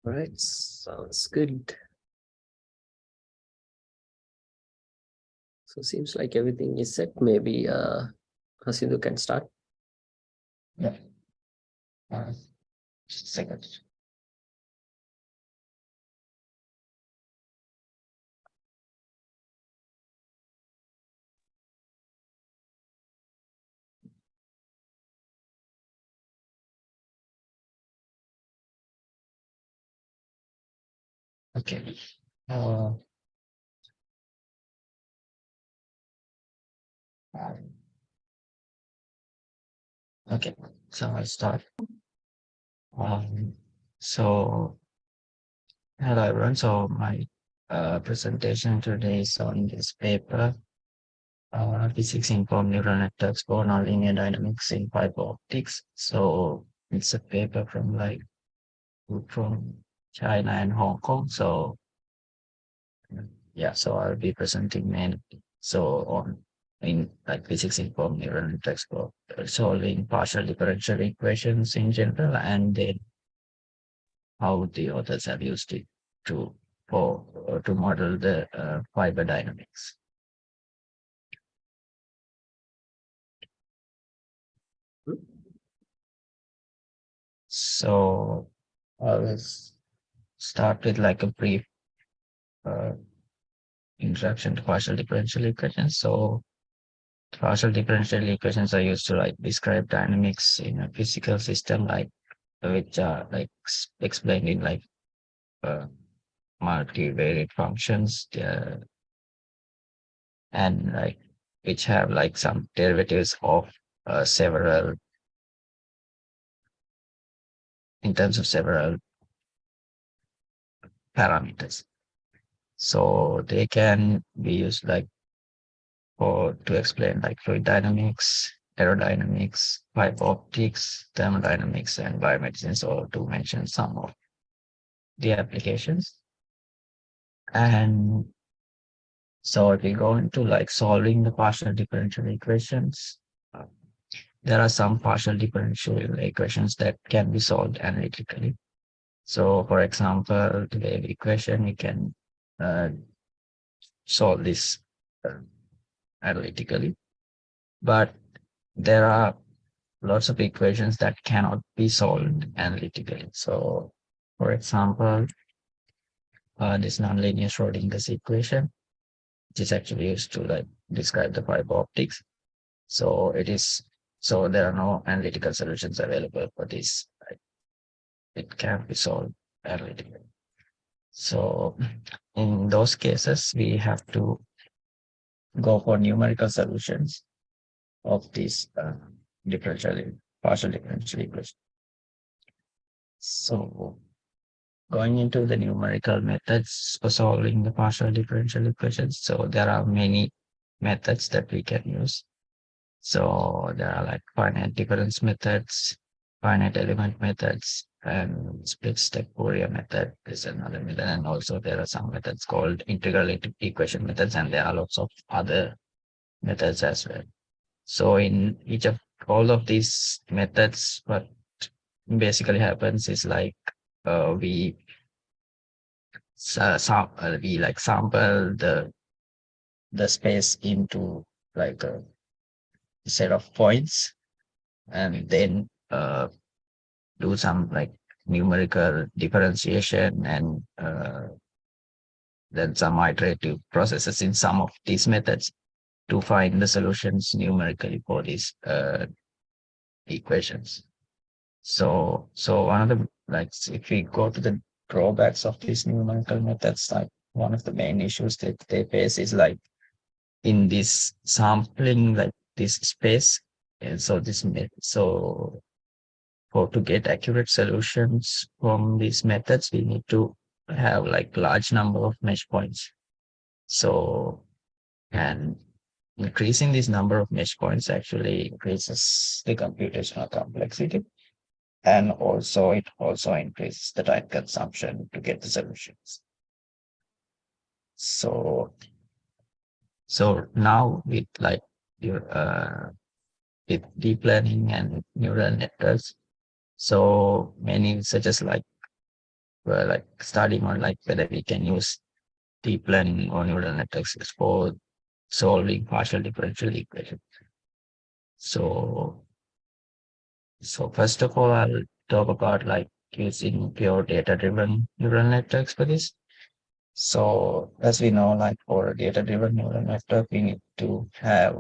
All right, sounds good. So seems like everything is set. Maybe Hasindu can start. Yeah. Uh, just a second. Okay. Uh, um, okay. So I'll start. Um, so hello everyone. So my presentation today is on this paper, Physics Informed Neural Networks for Nonlinear Dynamics in Fiber Optics. So it's a paper from China and Hong Kong. So yeah, so I'll be presenting mainly so on in like physics informed neural networks for solving partial differential equations in general, and then how the authors have used it to to model the fiber dynamics. So I'll start with like a brief uh, introduction to partial differential equations. So partial differential equations are used to like describe dynamics in a physical system, like which are like explained in like uh, multivariate functions, and like which have like some derivatives of several in terms of several parameters. So they can be used like for to explain like fluid dynamics, aerodynamics, pipe optics, thermodynamics, and biomedicine. So to mention some of the applications. And so if we go into like solving the partial differential equations, uh, there are some partial differential equations that can be solved analytically. So for example, the wave equation, we can uh, solve this uh, analytically, but there are lots of equations that cannot be solved analytically. So for example, this nonlinear Schrodinger's equation, which is actually used to like describe the fiber optics. So it is so there are no analytical solutions available for this. Like, it can't be solved analytically. So in those cases, we have to go for numerical solutions of these partial differential equation. So going into the numerical methods for solving the partial differential equations, so there are many methods that we can use. So there are like finite difference methods, finite element methods, and split step Fourier method is another method. And also there are some methods called integral equation methods, and there are lots of other methods as well. So in each of all of these methods, what basically happens is like we we like sample the space into like a set of points, and then do some like numerical differentiation, and then some iterative processes in some of these methods to find the solutions numerically for these equations. So one of the like if we go to the drawbacks of these numerical methods, like one of the main issues that they face is like in this sampling like this space. And so so for to get accurate solutions from these methods, we need to have like large number of mesh points. So and increasing this number of mesh points actually increases the computational complexity, and also it also increases the time consumption to get the solutions. So so now with like your with deep learning and neural networks, so many researchers like were like studying on like whether we can use deep learning or neural networks for solving partial differential equations. So, so first of all, I'll talk about like using pure data-driven neural networks for this. So as we know, like for a data-driven neural network, we need to have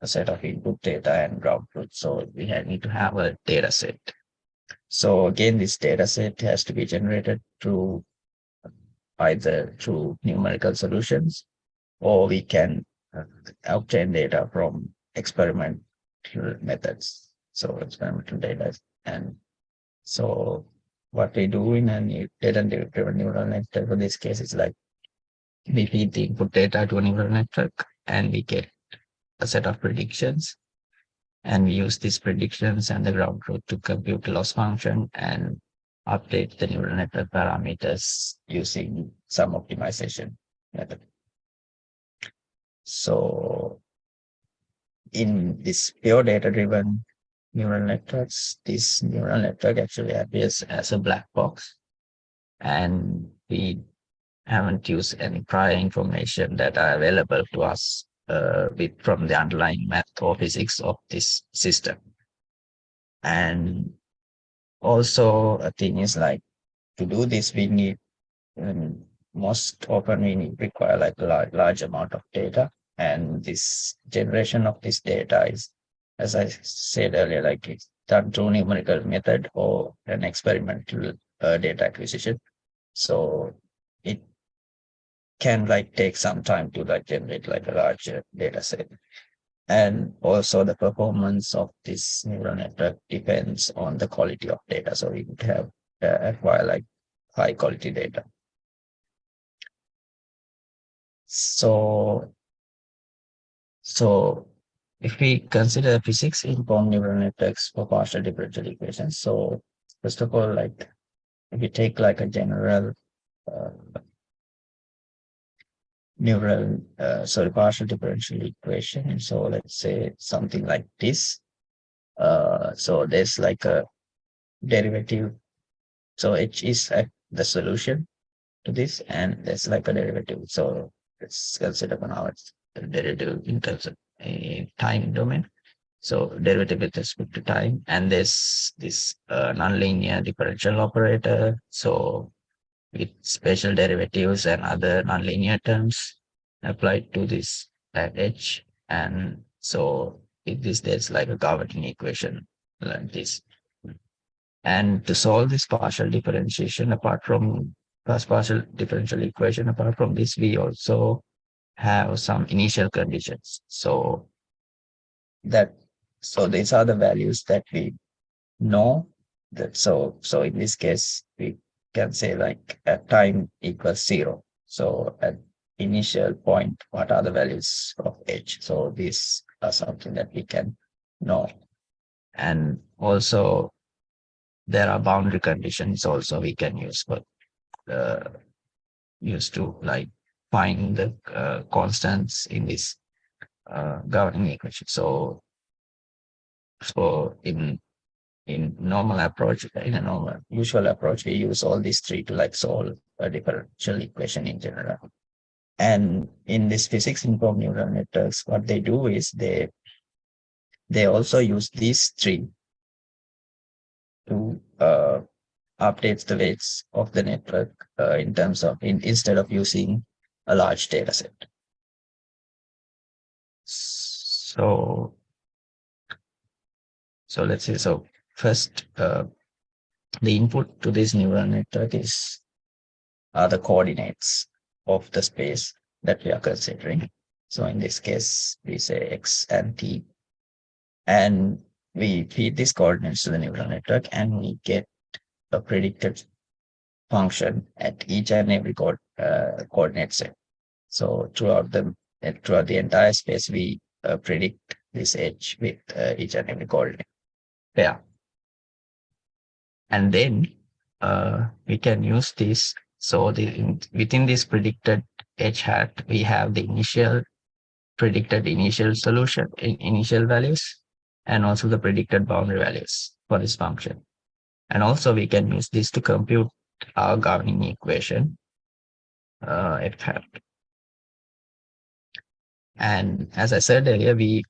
a set of input data and ground truth. So we need to have a data set. So again, this data set has to be generated through either through numerical solutions, or we can obtain data from experimental methods. So experimental data. And so what we do in a data-driven neural network for this case is like we feed the input data to a neural network and we get a set of predictions, and we use these predictions and the ground truth to compute the loss function and update the neural network parameters using some optimization method. So in this pure data-driven neural networks, this neural network actually appears as a black box, and we haven't used any prior information that are available to us from the underlying math or physics of this system. And also a thing is like to do this, we need most often we need require like a large amount of data, and this generation of this data is, as I said earlier, like it's done through numerical method or an experimental data acquisition. So it can like take some time to like generate like a larger data set. And also the performance of this neural network depends on the quality of data. So we would have acquire like high quality data. So, so if we consider physics informed neural networks for partial differential equations, so first of all, like if we take like a general uh, partial differential equation. So let's say something like this. So there's like a derivative. So H is the solution to this, and there's like a derivative. So let's consider for now it's a derivative in terms of a time domain. So derivative with respect to time, and there's this nonlinear differential operator. So with special derivatives and other nonlinear terms applied to this H. And so with this, there's like a governing equation like this. And to solve this partial differentiation, apart from partial differential equation, apart from this, we also have some initial conditions. That so these are the values that we know that so in this case we can say like at time equals 0. So at initial point, what are the values of H? So these are something that we can know. And also there are boundary conditions also we can use, but used to like find the constants in this governing equation. So in normal approach, in a normal usual approach, we use all these three to like solve a differential equation in general. And in this physics informed neural networks, what they do is they also use these three to update the weights of the network in terms of instead of using a large data set. So let's say first the input to this neural network are the coordinates of the space that we are considering. So in this case, we say x and t, and we feed these coordinates to the neural network, and we get a predicted function at each and every coordinate set. So throughout the entire space, we predict this h with each and every coordinate pair. And then we can use this. So within this predicted h hat, we have the predicted initial solution in initial values, and also the predicted boundary values for this function. And also we can use this to compute our governing equation, f hat. And as I said earlier, we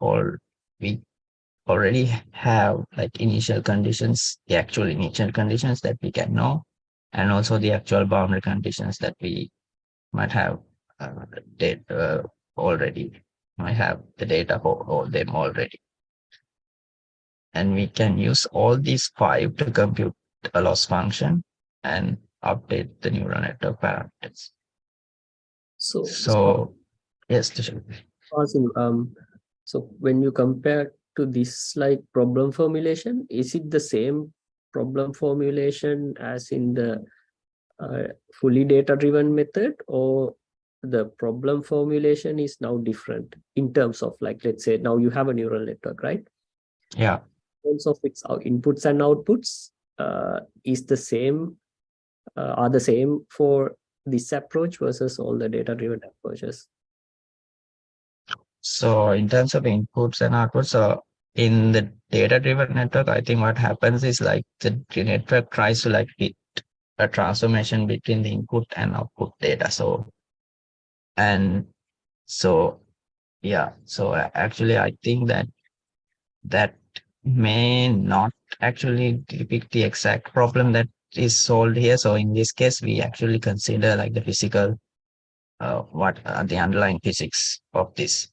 already have like initial conditions, the actual initial conditions that we can know, and also the actual boundary conditions that we might have data already, might have the data for all them already. And we can use all these five to compute a loss function and update the neural network parameters. So yes, Tushar. Awesome. So when you compare to this like problem formulation, is it the same problem formulation as in the fully data-driven method, or the problem formulation is now different in terms of like, let's say now you have a neural network, right? Yeah. In terms of its inputs and outputs, is the same, are the same for this approach versus all the data-driven approaches? So in terms of inputs and outputs, in the data-driven network, I think what happens is like the network tries to like fit a transformation between the input and output data. And so yeah, so actually I think that may not actually depict the exact problem that is solved here. So in this case, we actually consider like the physical, what the underlying physics of this.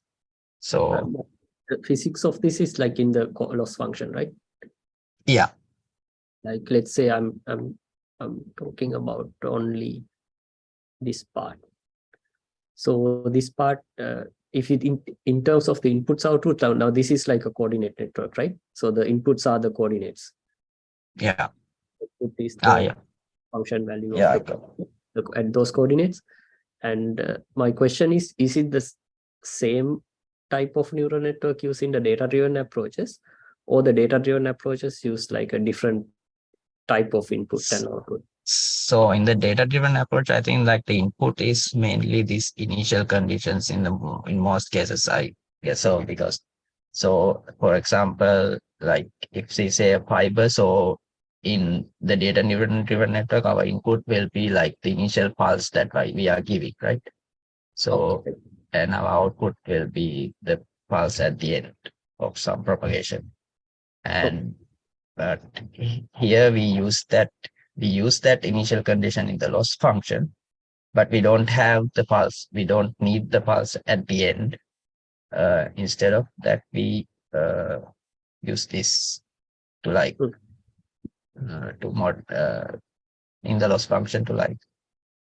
So The physics of this is like in the loss function, right? yeah, Like let's say I'm talking about only this part. So this part, if it in terms of the inputs output, now this is like a coordinate network, right? So the inputs are the coordinates. yeah, Output is the yeah, function value of yeah. the at those coordinates. And my question is it the same type of neural network used in the data-driven approaches, or the data-driven approaches use like a different type of input and output? So in the data-driven approach, I think like the input is mainly these initial conditions in most cases. I guess so, because so for example, like if they say a fiber, so in the data-driven network, our input will be like the initial pulse that we are giving, right? So Okay. and our output will be the pulse at the end of some propagation. And but here we use that initial condition in the loss function, but we don't have the pulse. We don't need the pulse at the end. Instead of that, we use this to like to mod in the loss function to like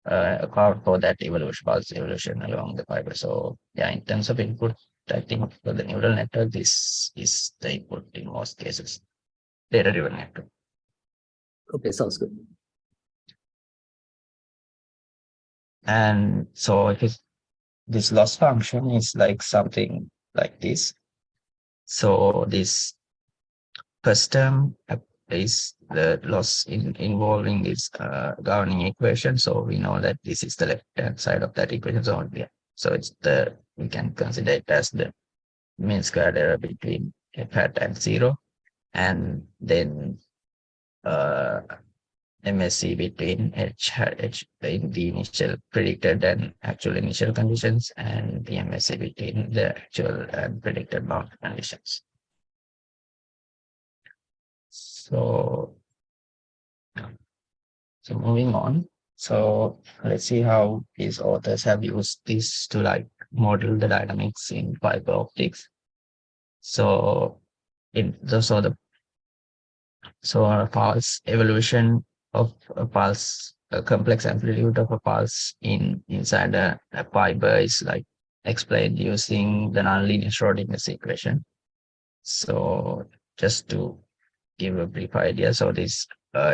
account for that evolution, pulse evolution along the fiber. So yeah, in terms of input, I think for the neural network, this is the input in most cases, data-driven network. Okay, sounds good. And so if this loss function is like something like this. So this first term is the loss involving this governing equation. So we know that this is the left-hand side of that equation. So it's we can consider it as the mean squared error between f hat and 0. And then uh, MSE between H in the initial predicted and actual initial conditions, and the MSE between the actual and predicted boundary conditions. So, so moving on. So let's see how these authors have used this to like model the dynamics in fiber optics. So so a pulse evolution of a pulse, a complex amplitude of a pulse inside a fiber is like explained using the nonlinear Schrodinger's equation. So just to give a brief idea, so this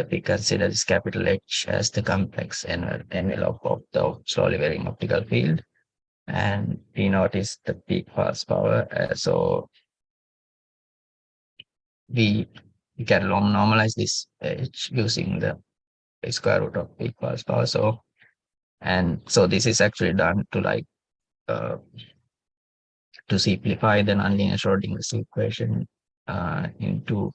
we consider this capital H as the complex envelope of the slowly varying optical field, and P naught is the peak pulse power. So we we can normalize this H using the square root of peak pulse power. So and so this is actually done to like uh, to simplify the nonlinear Schrodinger's equation into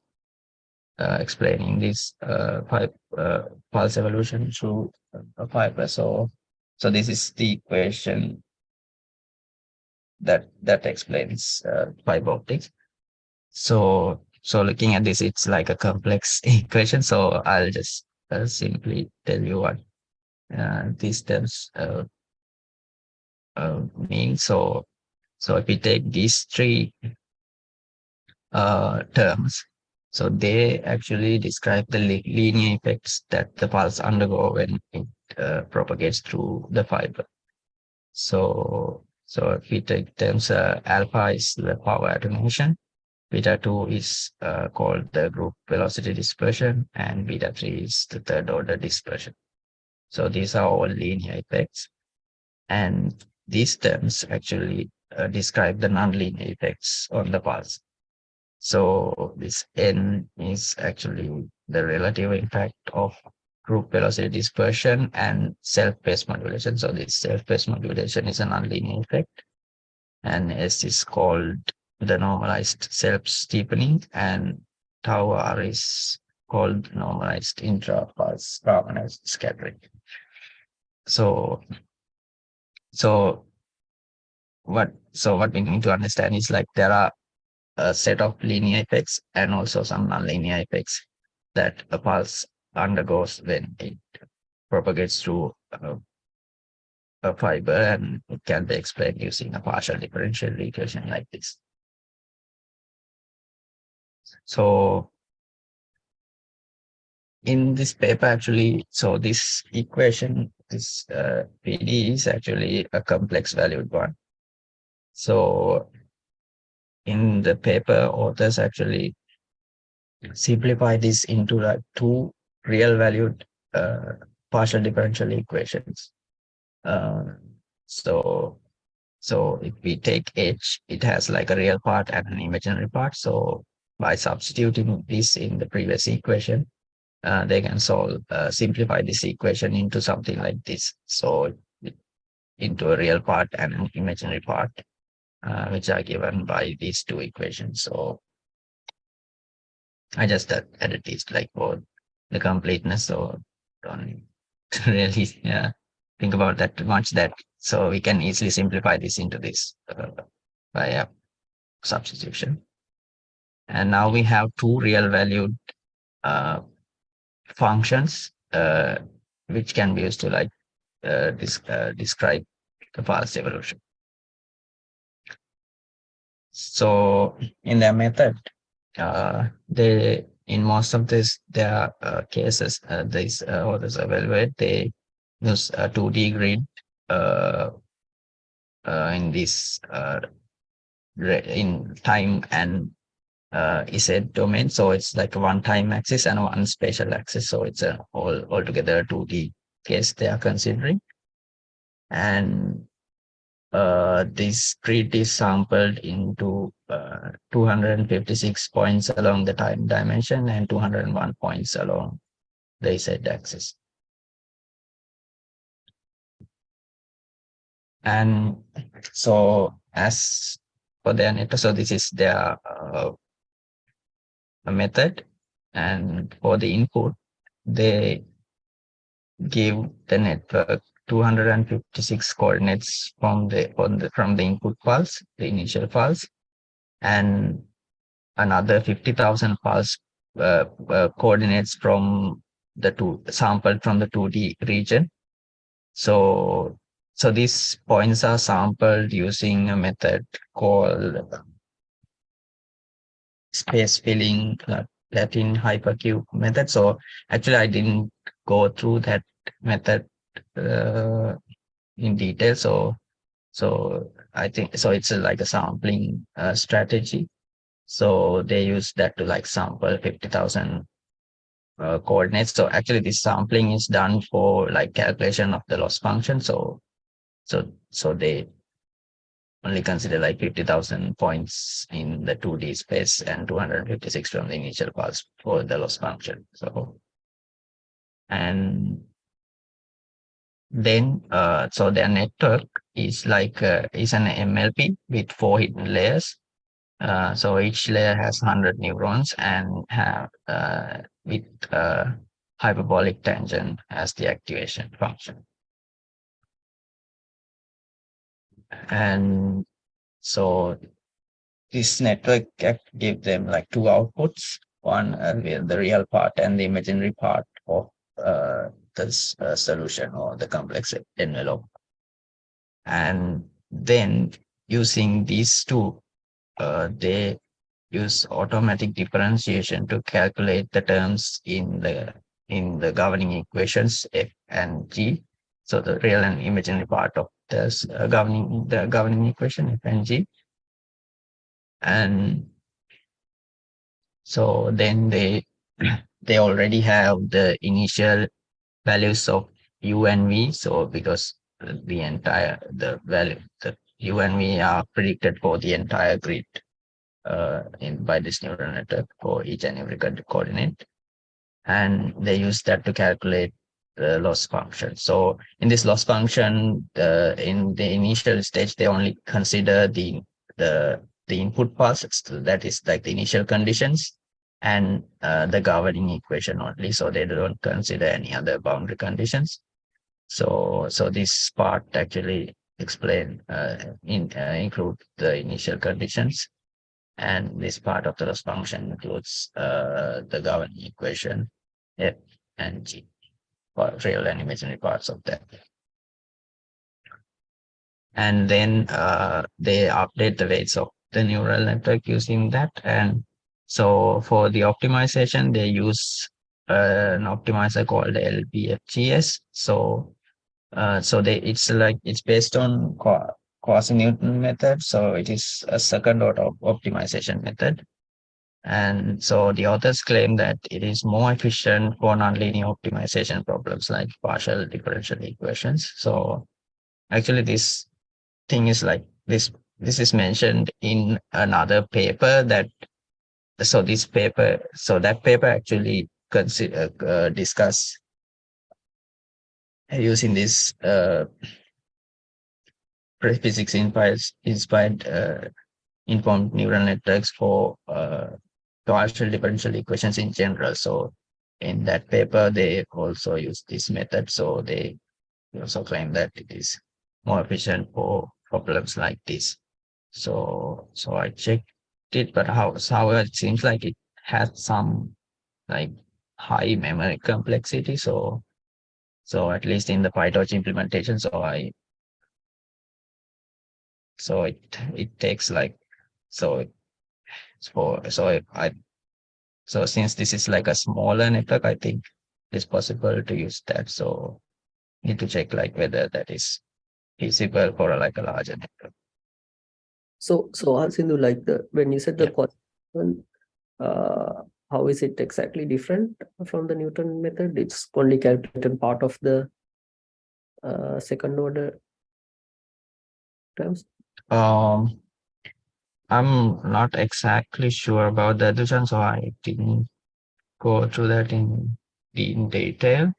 explaining this pulse evolution through a fiber. So this is the equation that explains fiber optics. So looking at this, it's like a complex equation. So I'll just simply tell you what these terms mean. So if we take these three terms, so they actually describe the linear effects that the pulse undergo when it propagates through the fiber. So if we take terms, alpha is the power attenuation, beta 2 is called the group velocity dispersion, and beta 3 is the third order dispersion. So these are all linear effects. And these terms actually describe the nonlinear effects on the pulse. So this N is actually the relative impact of group velocity dispersion and self-phase modulation. So this self-phase modulation is a nonlinear effect. And S is called the normalized self-steepening, and tau R is called normalized intra-pulse harmonized scattering. So what we need to understand is like there are a set of linear effects and also some nonlinear effects that a pulse undergoes when it propagates through a fiber, and it can be explained using a partial differential equation like this. So in this paper, actually, so this equation, this PD is actually a complex valued one. So in the paper, authors actually simplify this into like two real valued partial differential equations. Uh, so if we take H, it has like a real part and an imaginary part. So by substituting this in the previous equation, they can simplify this equation into something like this. So into a real part and an imaginary part, which are given by these two equations. So I just added this like for the completeness. So don't really think about that too much. So we can easily simplify this into this by substitution. And now we have two real valued uh, functions which can be used to like describe the pulse evolution. So in their method, in most of their cases, these authors evaluate, they use a 2D grid in this in time and Z domain. So it's like one time axis and one spatial axis. So it's altogether a 2D case they are considering. And this grid is sampled into 256 points along the time dimension and 201 points along the Z axis. And so as for their network, so this is their method. And for the input, they give the network 256 coordinates from the input pulse, the initial pulse, and another 50,000 pulse coordinates from sampled from the 2D region. So these points are sampled using a method called space filling Latin hypercube method. So actually, I didn't go through that method in detail. So I think so. It's like a sampling strategy. So they use that to like sample 50,000 coordinates. So actually, this sampling is done for like calculation of the loss function. So they only consider like 50,000 points in the 2D space and 256 from the initial pulse for the loss function. So, and then, so their network is like, is an MLP with 4 hidden layers. So each layer has 100 neurons and have with hyperbolic tangent as the activation function. And so this network give them like two outputs, one with the real part and the imaginary part of this solution or the complex envelope. And then using these two, they use automatic differentiation to calculate the terms in the governing equations f and g. So the real and imaginary part of this governing equation f and g. And so then they already have the initial values of u and v. So because the u and v are predicted for the entire grid by this neural network for each and every coordinate, and they use that to calculate the loss function. So in this loss function, in the initial stage, they only consider the the input pulses, that is like the initial conditions, and the governing equation only. So they don't consider any other boundary conditions. So this part actually include the initial conditions, and this part of the loss function includes the governing equation f and g for real and imaginary parts of that. And then they update the weights of the neural network using that. And so for the optimization, they use an optimizer called LBFGS. It's based on quasi-Newton method. So it is a second order optimization method. And so the authors claim that it is more efficient for nonlinear optimization problems like partial differential equations. So actually this thing is like this is mentioned in another paper that paper actually discuss using this physics inspired informed neural networks for partial differential equations in general. So in that paper, they also use this method. So they also claim that it is more efficient for problems like this. So I checked it, but however, it seems like it has some like high memory complexity. So at least in the PyTorch implementation, it takes like so for so I so since this is like a smaller network, I think it's possible to use that. So need to check like whether that is feasible for like a larger network. So Hasindu, like when you said the Yeah. quantum, how is it exactly different from the Newton method? It's only calculated part of the second order terms. Um, I'm not exactly sure about the other one, so I didn't go through that in detail.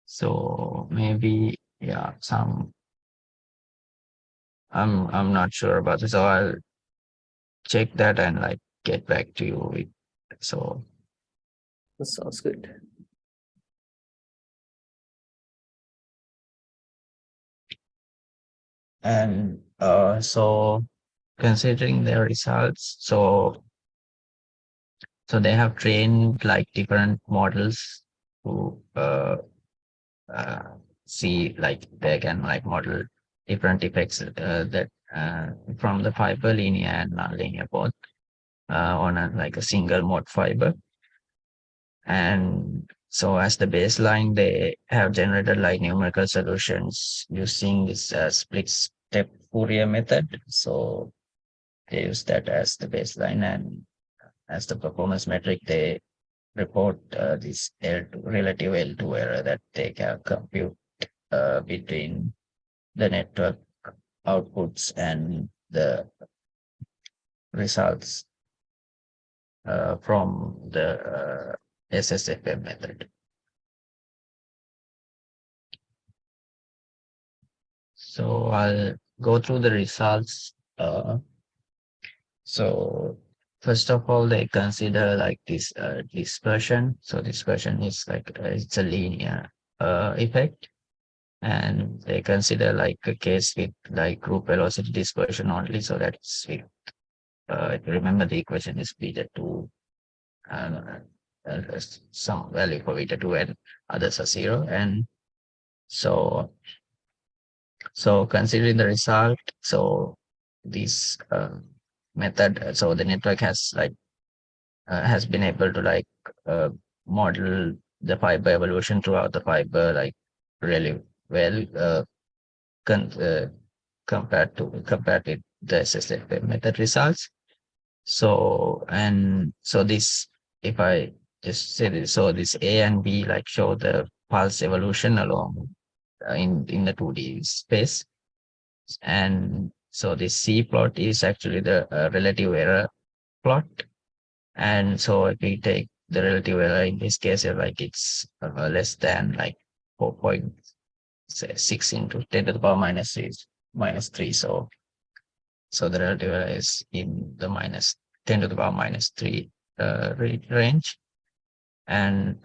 So maybe yeah, I'm not sure about this. So I'll check that and like get back to you with so That sounds good. and so considering their results, so they have trained like different models to uh, see like they can like model different effects that from the fiber linear and nonlinear both on like a single mode fiber. And so as the baseline, they have generated like numerical solutions using this split step Fourier method. So they use that as the baseline, and as the performance metric, they report this L2, relative L2 error that they can compute between the network outputs and the results from the SSFM method. So I'll go through the results. So first of all, they consider like this dispersion. So dispersion is like it's a linear effect, and they consider like a case with like group velocity dispersion only. So that's with if you remember the equation is beta two, uh, some value for beta two and others are zero, and so considering the result, so this method, so the network has been able to like uh, model the fiber evolution throughout the fiber like really well con- uh, compared with the SSFM method results. So this, if I just say this, so this A and B like show the pulse evolution along in the 2D space, and so this C plot is actually the relative error plot. And so if we take the relative error in this case, like it's less than like 4.6 into 10 to the power minus 3. So the relative error is in the minus 10 to the power minus 3 range. And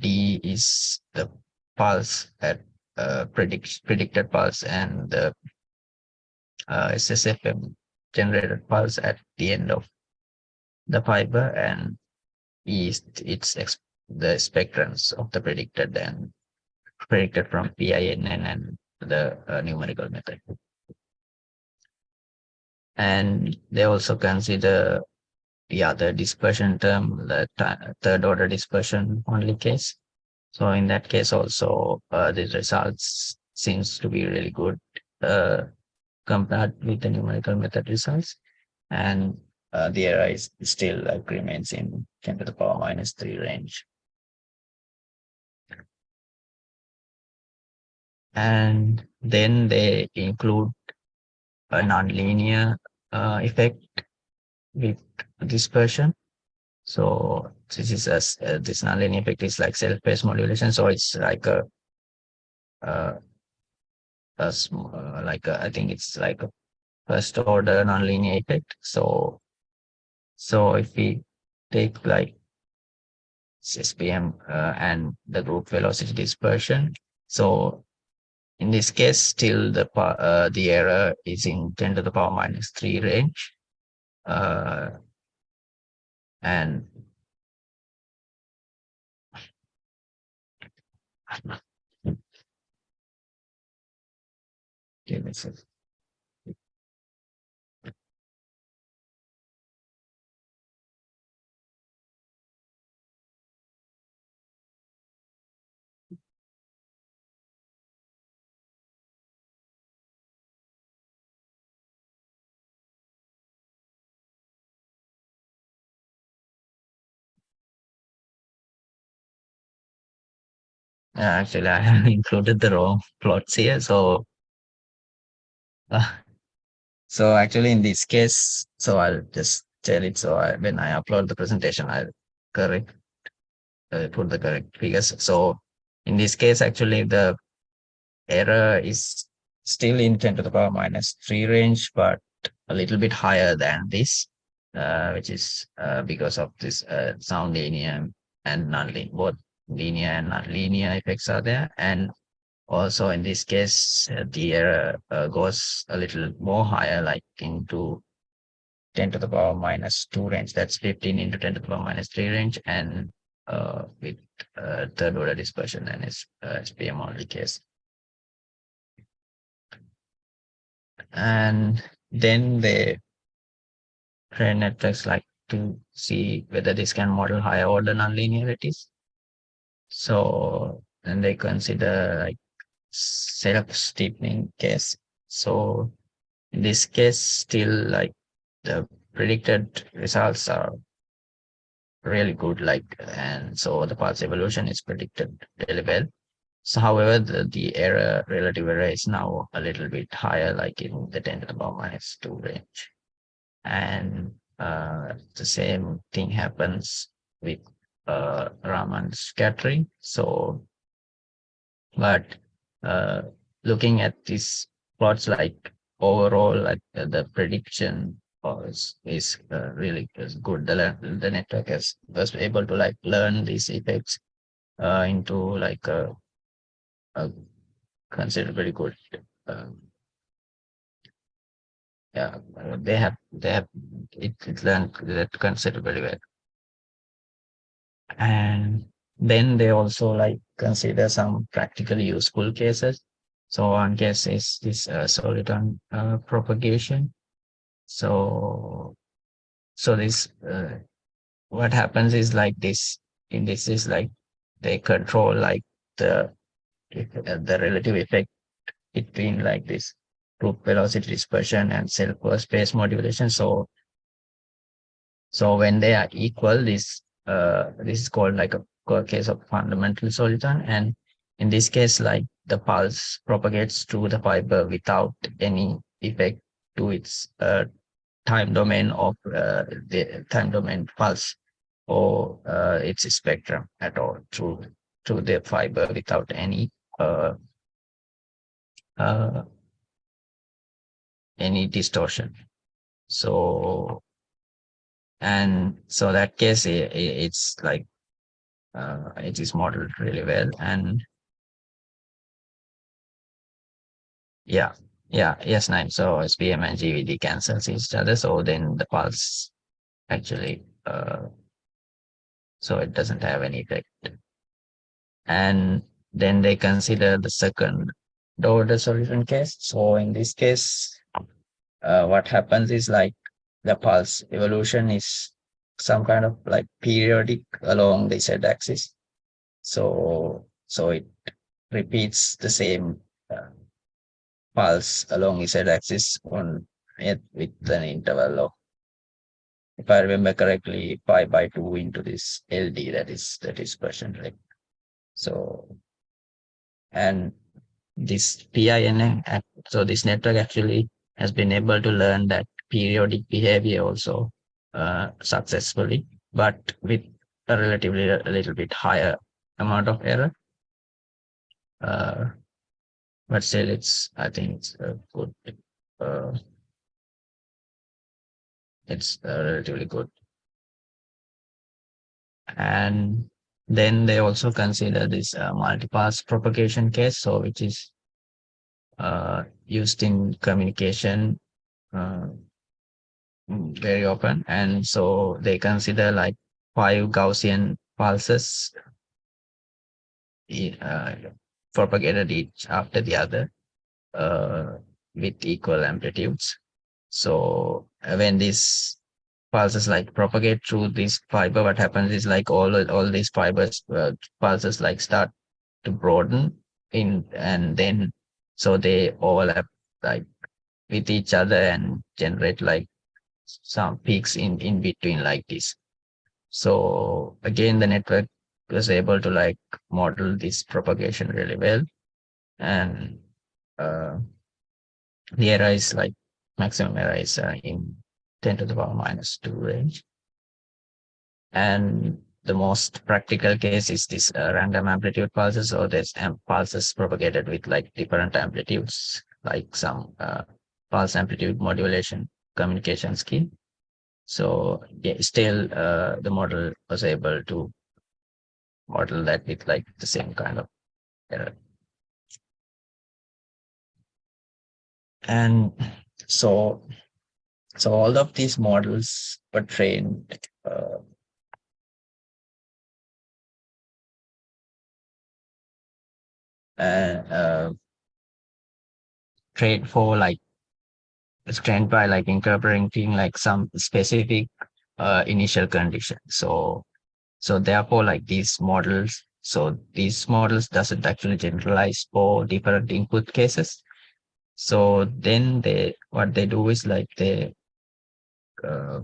D is the pulse at predicted pulse, and the SSFM generated pulse at the end of the fiber, and is the spectrums of the predicted from PINN and the numerical method. And they also consider the other dispersion term, the third order dispersion only case. So in that case also, the results seems to be really good compared with the numerical method results. And the error is still like remains in 10 to the power minus 3 range. And then they include a nonlinear effect with dispersion. So this is this nonlinear effect is like self-paced modulation. So it's like a, I think it's like a first order nonlinear effect. So if we take like SPM and the group velocity dispersion, so in this case, still the error is in 10 to the power minus 3 range. And give me a sec. Actually, I have included the wrong plots here. Uh, so actually, in this case, so I'll just tell it. So when I upload the presentation, I'll correct put the correct figures. So in this case, actually, the error is still in 10 to the power minus 3 range, but a little bit higher than this, which is because of this sound linear and nonlinear, both linear and nonlinear effects are there. And also in this case, the error goes a little more higher, like into 10 to the power minus 2 range. That's 15 into 10 to the power minus 3 range, and with third order dispersion and SPM only case. And then they train networks like to see whether this can model higher order nonlinearities. So then they consider like self-steepening case. So in this case, still like the predicted results are really good, like, and so the pulse evolution is predicted really well. So however, the error, relative error is now a little bit higher, like in the 10 to the power minus 2 range. And the same thing happens with Raman scattering. So, but uh, looking at these plots, like overall, like the prediction is good. The network was able to like learn these effects into like a considered very good. Um, yeah, they have it learned that considered very well. And then they also like consider some practically useful cases. So one case is this soliton propagation. So this what happens is like this. In this is like they control like the the relative effect between like this group velocity dispersion and self space modulation. So when they are equal, this is called like a case of fundamental soliton. And in this case, like the pulse propagates through the fiber without any effect to its time domain of the time domain pulse or its spectrum at all through the fiber without uh, uh, any distortion. So and so that case it's like it is modeled really well. And yeah, yes, 9. So SPM and GVD cancels each other. So then the pulse actually, so it doesn't have any effect. And then they consider the second order solution case. So in this case, what happens is like the pulse evolution is some kind of like periodic along the Z axis. So it repeats the same uh, pulse along Z axis on it with an interval of, if I remember correctly, pi by 2 into this LD that is percent, right? So and this PIN, so this network actually has been able to learn that periodic behavior also successfully, but with a relatively a little bit higher amount of error. Uh, but still, I think it's good. Uh, it's relatively good. And then they also consider this multipass propagation case, so which is used in communication uh, very often. And so they consider like 5 Gaussian pulses uh, propagated each after the other uh, with equal amplitudes. So when these pulses like propagate through this fiber, what happens is like all these fibers pulses like start to broaden in, and then so they overlap like with each other and generate like some peaks in between like this. So again, the network was able to like model this propagation really well. And uh, the error is like maximum error is in 10 to the power minus 2 range. And the most practical case is this random amplitude pulses. So there's pulses propagated with like different amplitudes, like some pulse amplitude modulation communication scheme. So yeah, still the model was able to model that with like the same kind of error. And so all of these models were trained and trained for like it's trained by like incorporating like some specific initial conditions. So therefore like these models doesn't actually generalize for different input cases. So then what they do is like uh,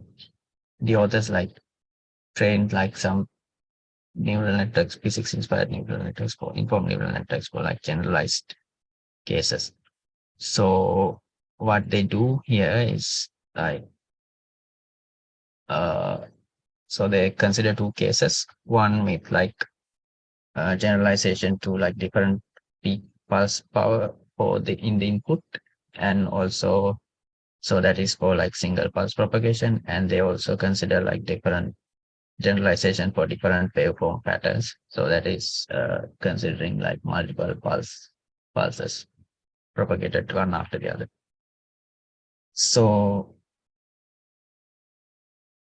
the authors like trained like some neural networks, physics inspired neural networks for informed neural networks for like generalized cases. So what they do here is like uh so they consider 2 cases, one with like generalization to like different peak pulse power for the in the input, and also So that is for like single pulse propagation. And they also consider like different generalization for different waveform patterns. So that is considering like multiple pulses propagated one after the other. So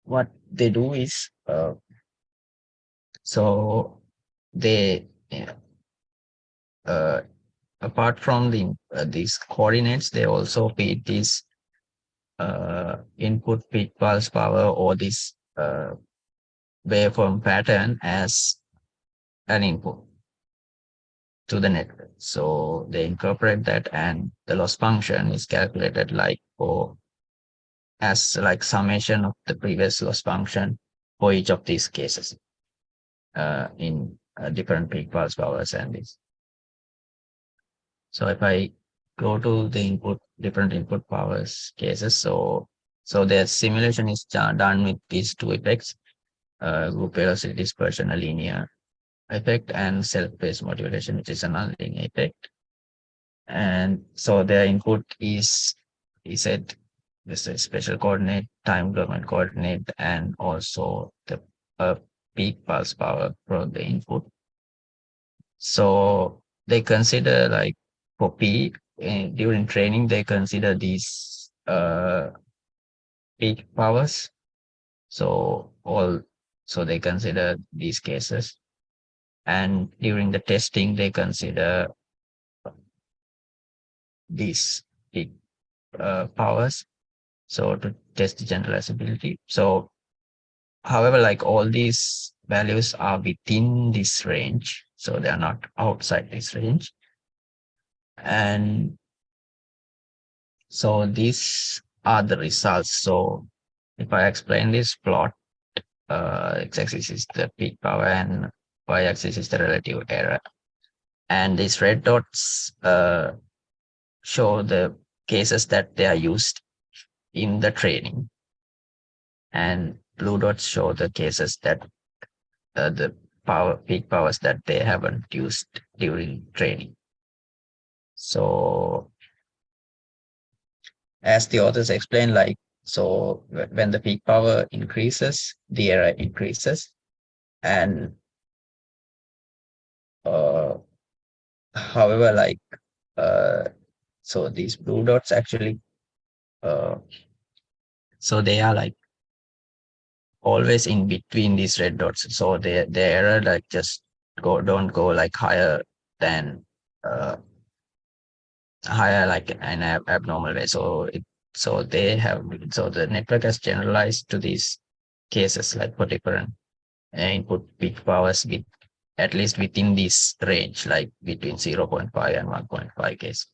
what they do is, so they uh, apart from these coordinates, they also feed these input peak pulse power or this waveform pattern as an input to the network. So they incorporate that, and the loss function is calculated like for as like summation of the previous loss function for each of these cases in different peak pulse powers and this. So if I go to the different input powers cases, so the simulation is done with these two effects, group velocity dispersion, a linear effect, and self-phase modulation, which is a nonlinear effect. And so their input is at this is special coordinate, time domain coordinate, and also the uh, peak pulse power from the input. So they consider like for P during training, they consider these peak powers. So all so they consider these cases, and during the testing, they consider these peak powers. So to test the generalizability. So however, like all these values are within this range, so they are not outside this range. And so these are the results. So if I explain this plot, x-axis is the peak power and y-axis is the relative error. And these red dots show the cases that they are used in the training. And blue dots show the cases that the peak powers that they haven't used during training. So as the authors explain, like, so when the peak power increases, the error increases. And however, like, so these blue dots actually, uh, so they are like always in between these red dots. So the error like just don't go like higher than uh, higher like an abnormal way. So they have so the network has generalized to these cases like for different input peak powers with at least within this range, like between 0.5 and 1.5 case.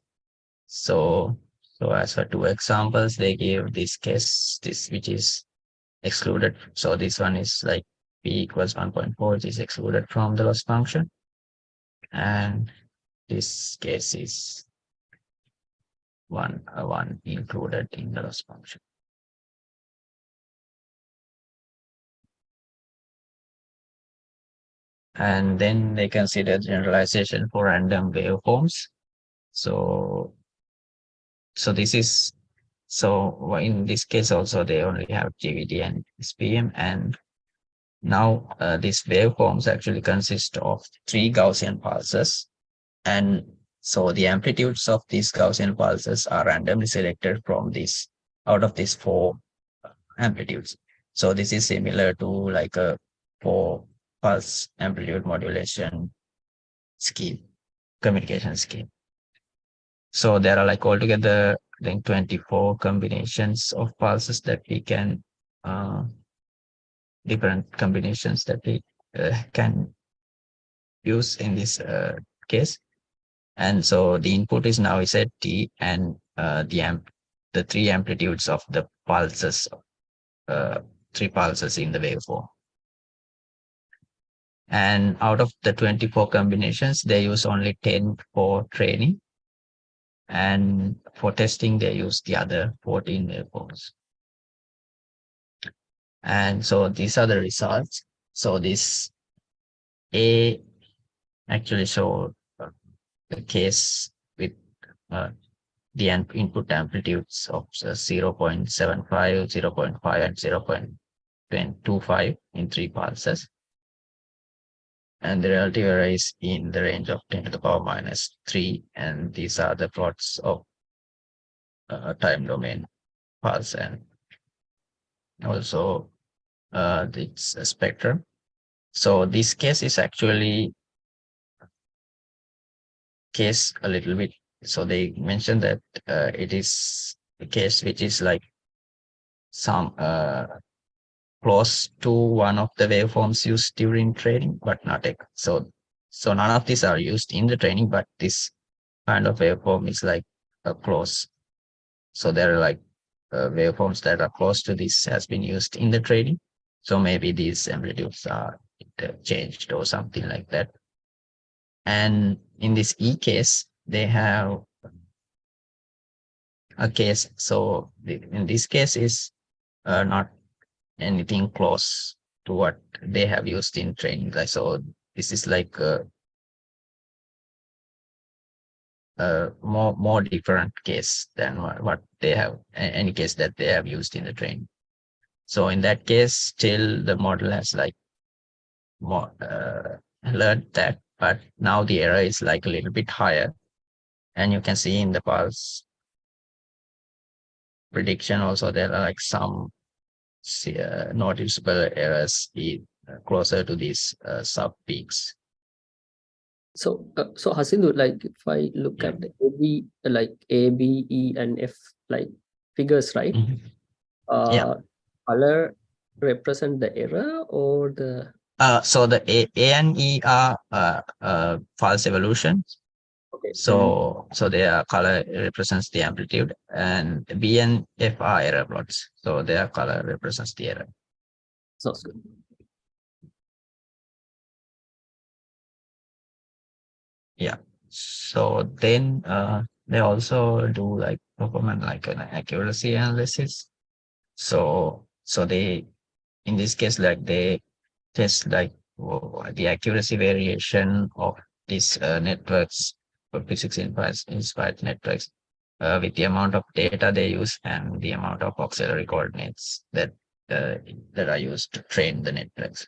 So as for two examples, they give this case, this which is excluded. So this one is like p equals 1.4, which is excluded from the loss function. And this case is one included in the loss function. And then they consider generalization for random waveforms. So this is so in this case also they only have GVD and SPM, and now these waveforms actually consist of 3 Gaussian pulses, and so the amplitudes of these Gaussian pulses are randomly selected from this out of these 4 amplitudes. So this is similar to like a 4 pulse amplitude modulation scheme, communication scheme. So there are like altogether, I think 24 combinations of pulses that we can, different combinations that we can use in this case. And so the input is now is at T, and the 3 amplitudes of the pulses, 3 pulses in the waveform. And out of the 24 combinations, they use only 10 for training. And for testing, they use the other 14 waveforms. And so these are the results. So this A actually showed the case with the input amplitudes of 0.75, 0.5, and 0.25 in 3 pulses. And the relative error is in the range of 10 to the power minus 3. And these are the plots of time domain pulse and also its spectrum. So this case is actually case a little bit. So they mentioned that it is a case which is like some close to one of the waveforms used during training, but not a, so none of these are used in the training, but this kind of waveform is like close. So there are like waveforms that are close to this has been used in the training. So maybe these amplitudes are changed or something like that. And in this E case, they have a case. So in this case is not anything close to what they have used in training. Like, so this is like a more different case than what they have, any case that they have used in the training. So in that case, still the model has like more learned that, but now the error is like a little bit higher. And you can see in the pulse prediction also there are like some noticeable errors closer to these sub peaks. So, so Hasindu, like if I look Yeah. at the AB, like A, B, E, and F, like figures, right? Mhm. Yeah. Color represent the error or the So the A and E are false evolution. okay? So their color represents the amplitude, and B and F are error plots. So their color represents the error. Sounds good. Yeah. So then they also do like performance like an accuracy analysis. So they in this case like they test like the accuracy variation of these networks for physics inspired networks with the amount of data they use and the amount of auxiliary coordinates uh, that are used to train the networks.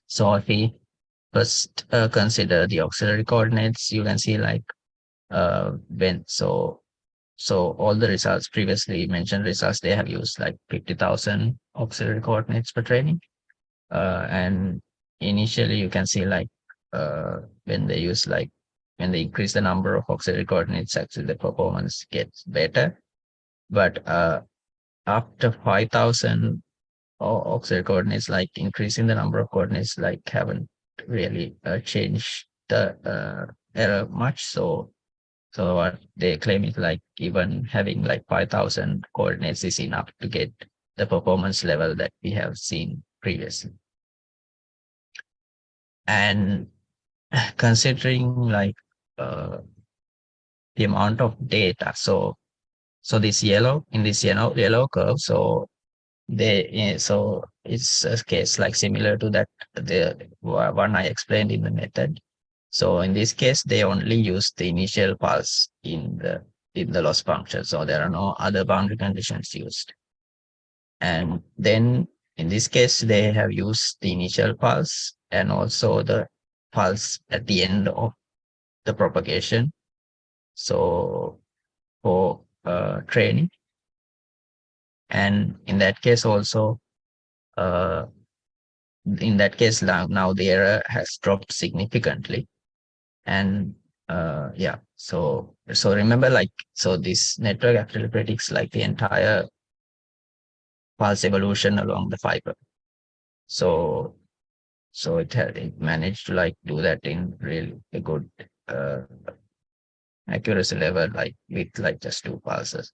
So if we first consider the auxiliary coordinates, you can see like when so all the results previously mentioned results they have used like 50,000 auxiliary coordinates for training. And initially you can see like when they use like when they increase the number of auxiliary coordinates, actually the performance gets better. But after 5,000 auxiliary coordinates, like increasing the number of coordinates, like haven't really changed the error much. So what they claim is like even having like 5,000 coordinates is enough to get the performance level that we have seen previously. And considering like uh, the amount of data, so this yellow curve, so so it's a case like similar to that the one I explained in the method. So in this case, they only use the initial pulse in the loss function. So there are no other boundary conditions used. And then in this case, they have used the initial pulse and also the pulse at the end of the propagation. So for training, and in that case also, uh, in that case now the error has dropped significantly. And yeah, so remember like so this network actually predicts like the entire pulse evolution along the fiber. So it managed to like do that in really a good uh, accuracy level, like with like just 2 pulses.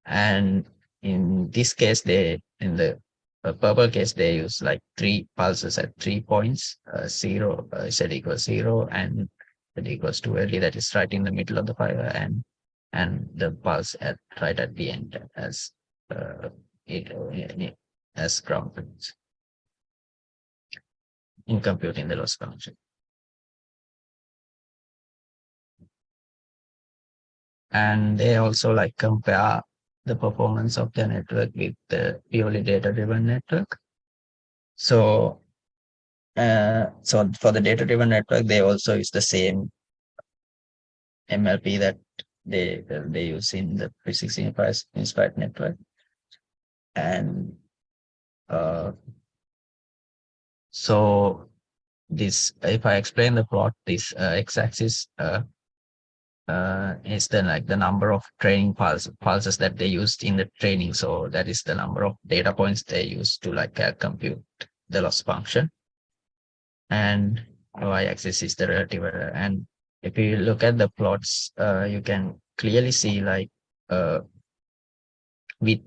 And in this case, in the purple case, they use like 3 pulses at 3 points, zero, z equals 0, and z equals 2 LD, that is right in the middle of the fiber, and the pulse at right at the end as uh, as ground points in computing the loss function. And they also like compare the performance of the network with the purely data-driven network. So, so for the data-driven network, they also use the same MLP that they use in the physics inspired network. And uh, so this, if I explain the plot, this x-axis is then like the number of training pulses that they used in the training. So that is the number of data points they used to like compute the loss function. And y-axis is the relative error. And if you look at the plots, you can clearly see like with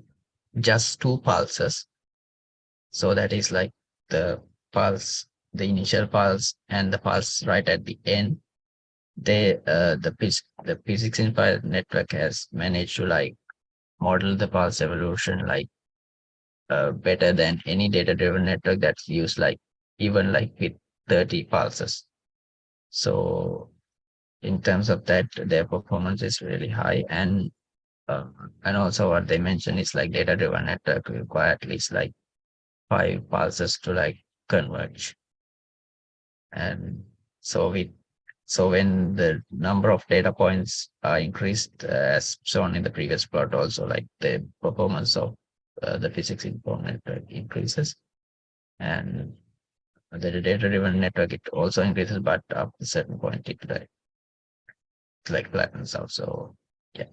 just two pulses. So that is like the pulse, the initial pulse and the pulse right at the end. The physics inspired network has managed to like model the pulse evolution like better than any data driven network that's used like even like with 30 pulses. So in terms of that, their performance is really high. And also what they mentioned is like data driven network require at least like 5 pulses to like converge. And so when the number of data points are increased, as shown in the previous plot, also like the performance of the physics informed network increases, and the data-driven network it also increases, but up to a certain point it flattens out. So yeah.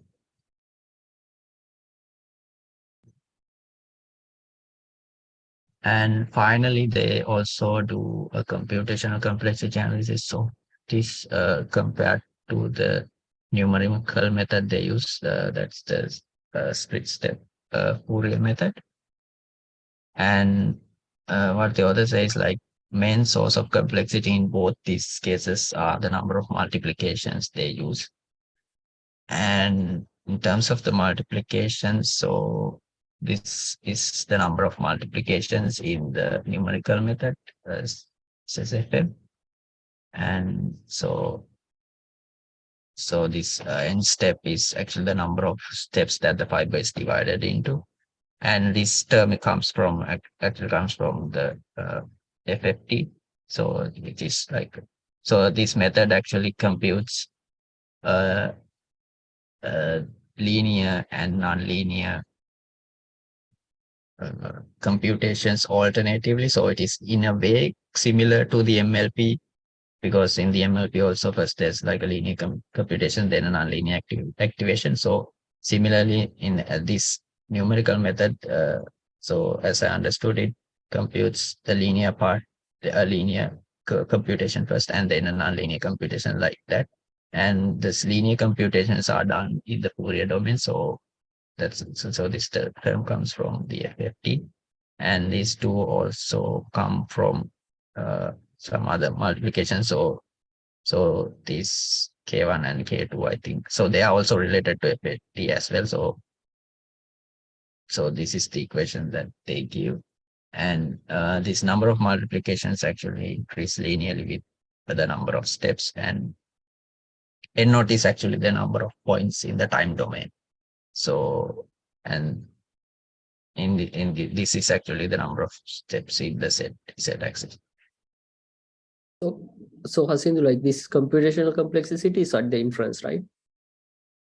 And finally, they also do a computational complexity analysis. So this compared to the numerical method they use, that's the split step Fourier method. And what the author says, like main source of complexity in both these cases are the number of multiplications they use. And in terms of the multiplications, so this is the number of multiplications in the numerical method as SSFM. And so this n step is actually the number of steps that the fiber is divided into. And this term actually comes from the FFT. So it is like, so this method actually computes uh, uh, linear and nonlinear computations alternatively. So it is in a way similar to the MLP, because in the MLP also first there's like a linear computation, then a nonlinear activation. So similarly in this numerical method, so as I understood it, computes the linear part, a linear computation first, and then a nonlinear computation like that. And this linear computations are done in the Fourier domain. So this term comes from the FFT, and these two also come from some other multiplication. So these K1 and K2, I think, so they are also related to FFT as well. So this is the equation that they give, and this number of multiplications actually increase linearly with the number of steps, and N naught is actually the number of points in the time domain. So and this is actually the number of steps in the z axis. So Hasindu, like this computational complexity is at the inference, right?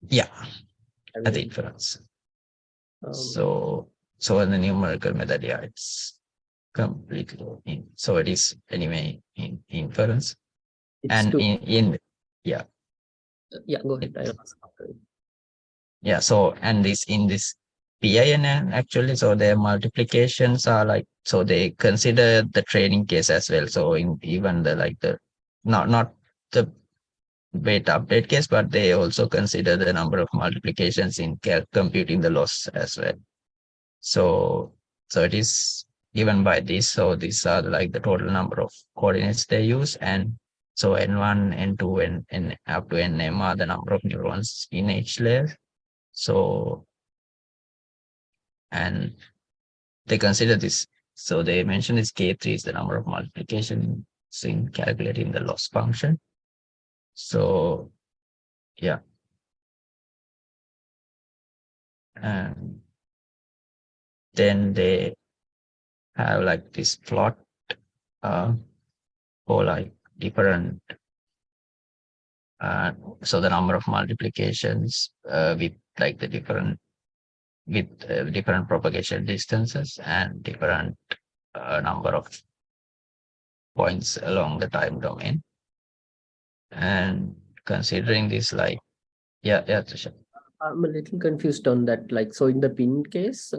Yeah, I at the mean, inference. um, So in the numerical method, yeah, it's completely in. So it is anyway in inference. it's And two. in yeah, Yeah, go ahead. I'll ask after you. yeah. So and this in this PIN actually, so their multiplications are like, so they consider the training case as well. So in even the like the not the weight update case, but they also consider the number of multiplications in computing the loss as well. So it is given by this. So these are like the total number of coordinates they use, and so n1, n2, and up to nm are the number of neurons in each layer. So and they consider this. So they mention this k3 is the number of multiplications in calculating the loss function. So yeah. And then they have like this plot uh, for like different, uh, so the number of multiplications with like the different with different propagation distances and different number of points along the time domain. And considering this, like, yeah, Trisha. I'm a little confused on that. Like, so in the pin case,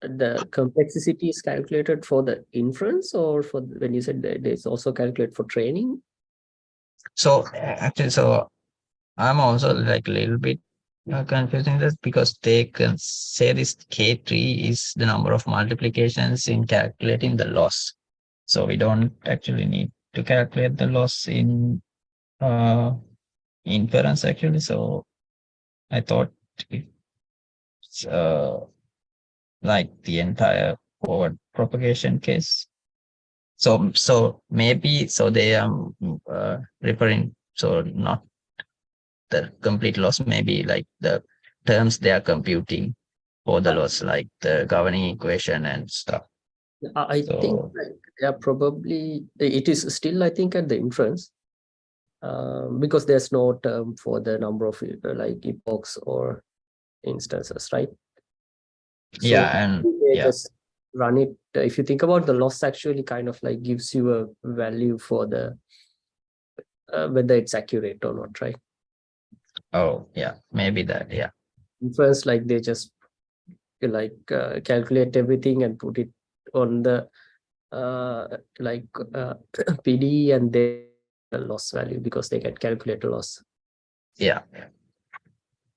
the complexity is calculated for the inference, or for when you said that it's also calculated for training? So actually, so I'm also like a little bit confusing this because they can say this K3 is the number of multiplications in calculating the loss. So we don't actually need to calculate the loss in uh, inference actually. So I thought it's like the entire forward propagation case. So maybe so they are referring, so not the complete loss, maybe like the terms they are computing for the loss, like the governing equation and stuff. I think So like, yeah, probably it is still, I think, at the inference, because there's no term for the number of like epochs or instances, right? yeah, So and they yeah, just run it. If you think about the loss, actually kind of like gives you a value for the whether it's accurate or not, right? oh yeah, maybe that, yeah, Inference, like they just like calculate everything and put it on the like PD, and then the loss value because they can calculate the loss. yeah,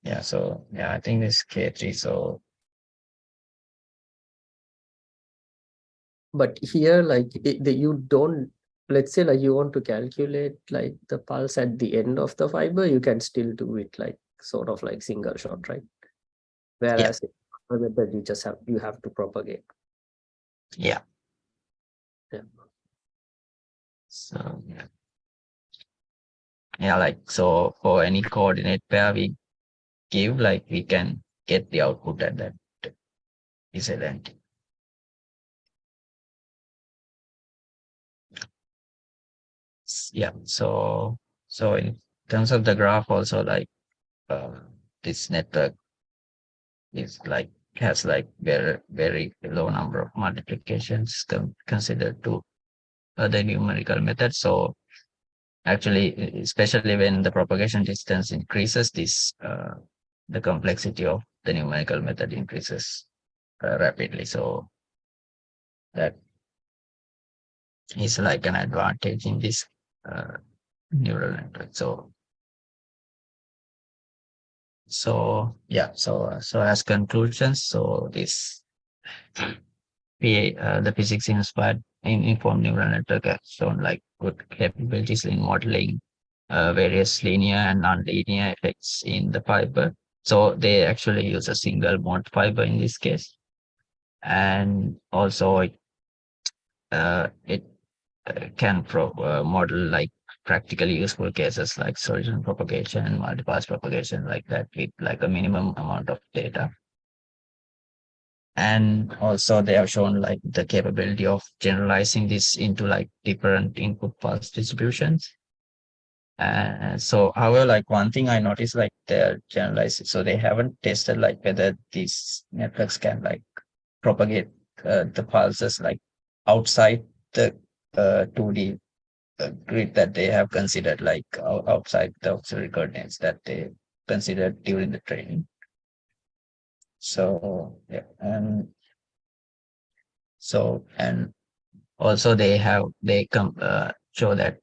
yeah. So yeah, I think this K3. So But here, like you don't, let's say like you want to calculate like the pulse at the end of the fiber, you can still do it like sort of like single shot, right? yeah, Whereas method you have to propagate. yeah. Yeah. So yeah, like so for any coordinate pair we give, like we can get the output at that incident. Yeah. So in terms of the graph, also like uh, this network is like has like very low number of multiplications considered to other numerical methods. So actually, especially when the propagation distance increases, this the complexity of the numerical method increases rapidly. So that is like an advantage in this uh, neural network. So as conclusions, so this the physics inspired in informed neural network have shown like good capabilities in modeling various linear and nonlinear effects in the fiber. So they actually use a single mode fiber in this case, and also it can model like practically useful cases like solution propagation and multipass propagation like that with like a minimum amount of data. And also they have shown like the capability of generalizing this into like different input pulse distributions. And so however, like one thing I noticed, like they're generalized, so they haven't tested like whether these networks can like propagate the pulses like outside the 2D grid that they have considered, like outside the auxiliary coordinates that they considered during the training. So yeah, and also they come show that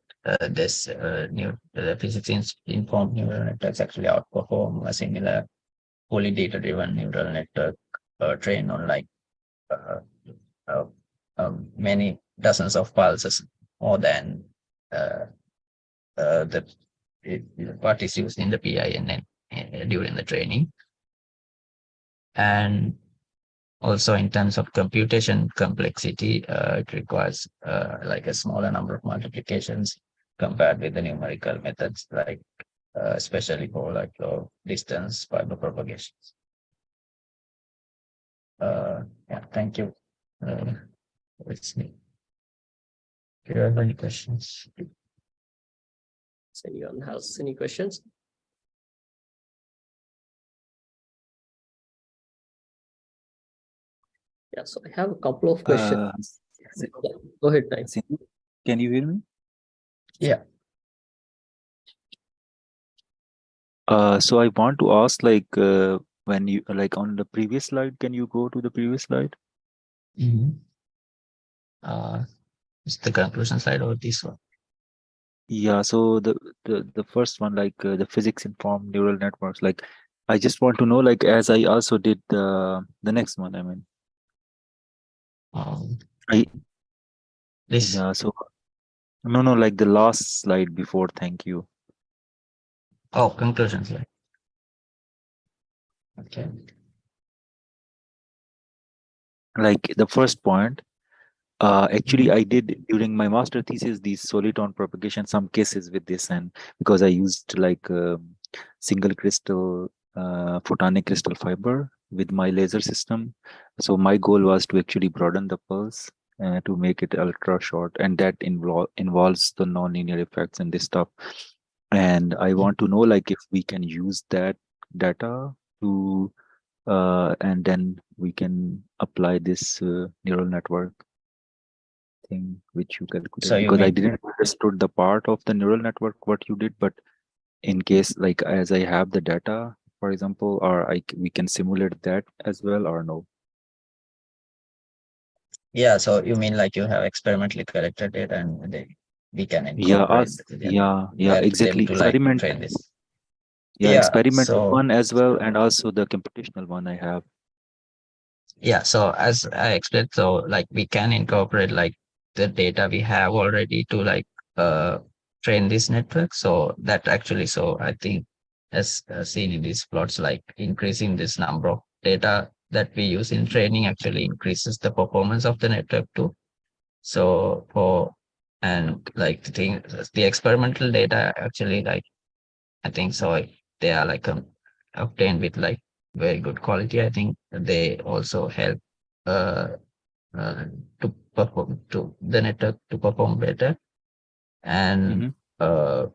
this new physics informed neural networks actually outperform a similar fully data driven neural network trained on like uh, uh, many dozens of pulses more than uh, the what is used in the PINN during the training. And also in terms of computation complexity, it requires like a smaller number of multiplications compared with the numerical methods, like especially for like low distance fiber propagations. Yeah, thank you. Let's see. Do you have any questions? So anyone has any questions? Yeah, so I have a couple of questions. Yeah, go ahead, Time. Can you hear me? Yeah. So I want to ask, like, when you like on the previous slide, can you go to the previous slide? Is the conclusion slide or this one? Yeah. So the first one, like the physics informed neural networks. Like, I just want to know, like, as I also did the next one. I mean, I This. yeah. So no, like the last slide before. Thank you. Oh, conclusion slide. Okay. Like the first point. Actually, I did during my master thesis these soliton propagation, some cases with this, and because I used like single crystal photonic crystal fiber with my laser system. So my goal was to actually broaden the pulse to make it ultra short, and that involves the nonlinear effects and this stuff. And I want to know, like, if we can use that data to and then we can apply this neural network thing which you So calculated, you because I mean, didn't understood the part of the neural network what you did, but in case, like, as I have the data, for example, or we can simulate that as well, or no? yeah, so you mean like you have experimentally collected data and we can Yeah, incorporate and yeah, help them exactly. to like train this. Yeah, Yeah, experimental so one as well, and also the computational one I have. yeah, so as I explained, so like we can incorporate like the data we have already to like uh train this network. So that actually, so I think as seen in these plots, like increasing this number of data that we use in training actually increases the performance of the network too. So for and like the experimental data actually, like I think so they are like obtained with like very good quality. I think they also help uh, uh, to perform to the network to perform better. And Mm-hmm. uh,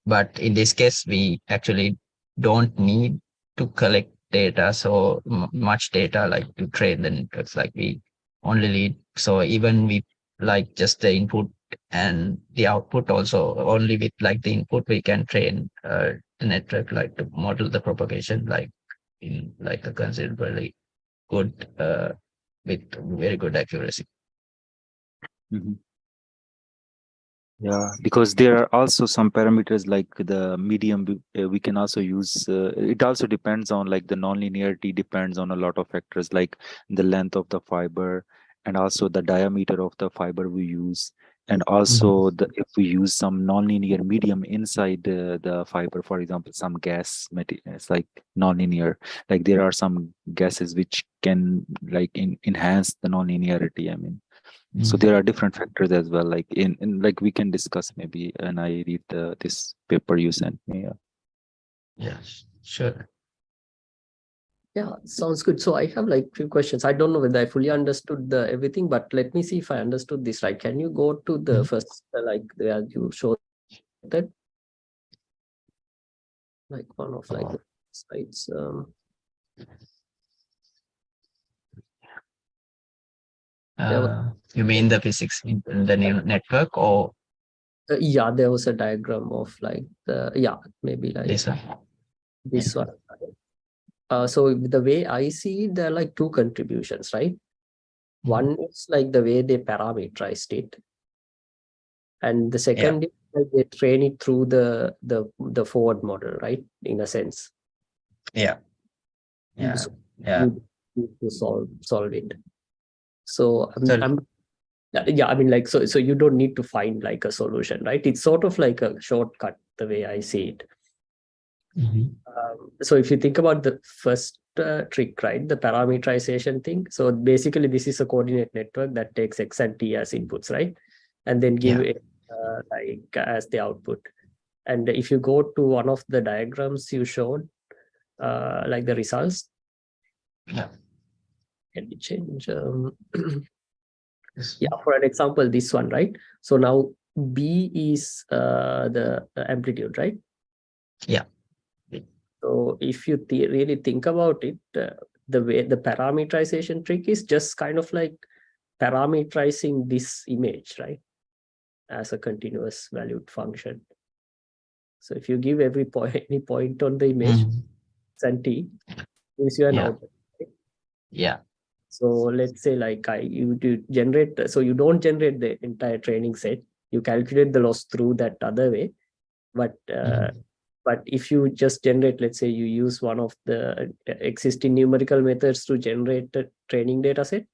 but in this case, we actually don't need to collect data so much data like to train the networks. Like we only need, so even with like just the input and the output, also only with like the input we can train the network like to model the propagation like in like a considerably good with very good accuracy. Mm-hmm. Yeah, because there are also some parameters like the medium we can also use. It also depends on, like, the nonlinearity depends on a lot of factors like the length of the fiber and also the diameter of the fiber we use. And also if we use some nonlinear medium inside the fiber, for example, some gas materials like nonlinear, like there are some gases which can like enhance the nonlinearity. I mean, so there are different factors as well, like in like we can discuss maybe and I read this paper you sent me. Yes, sure. Yeah, sounds good. So I have like few questions. I don't know whether I fully understood the everything, but let me see if I understood this right. Can you go to the first, like where you showed that, like one of like the slides? There was, You mean the physics in the network or yeah, there was a diagram of like the, yeah, maybe like this one? this one. So the way I see it, there are like two contributions, right? One is like the way they parameterized it, and the Yeah, second is like they train it through the forward model, right? In a sense, yeah, yeah, so yeah. you need to solve it. So So yeah, I mean, like, so you don't need to find like a solution, right? It's sort of like a shortcut, the way I see it. So if you think about the first trick, right, the parameterization thing. So basically, this is a coordinate network that takes x and t as inputs, right, and then give yeah, it like as the output. And if you go to one of the diagrams you showed, like the results, yeah, Can we change? This Yeah, for an example, this one, right? So now B is the amplitude, right? Yeah. So if you really think about it, the way the parameterization trick is just kind of like parameterizing this image, right? As a continuous valued function. So if you give every point, any point on the image, Mhm. and t, gives you an Yeah. output. Yeah. So let's say like you do generate, so you don't generate the entire training set, you calculate the loss through that other way. But but if you just generate, let's say you use one of the existing numerical methods to generate the training data set,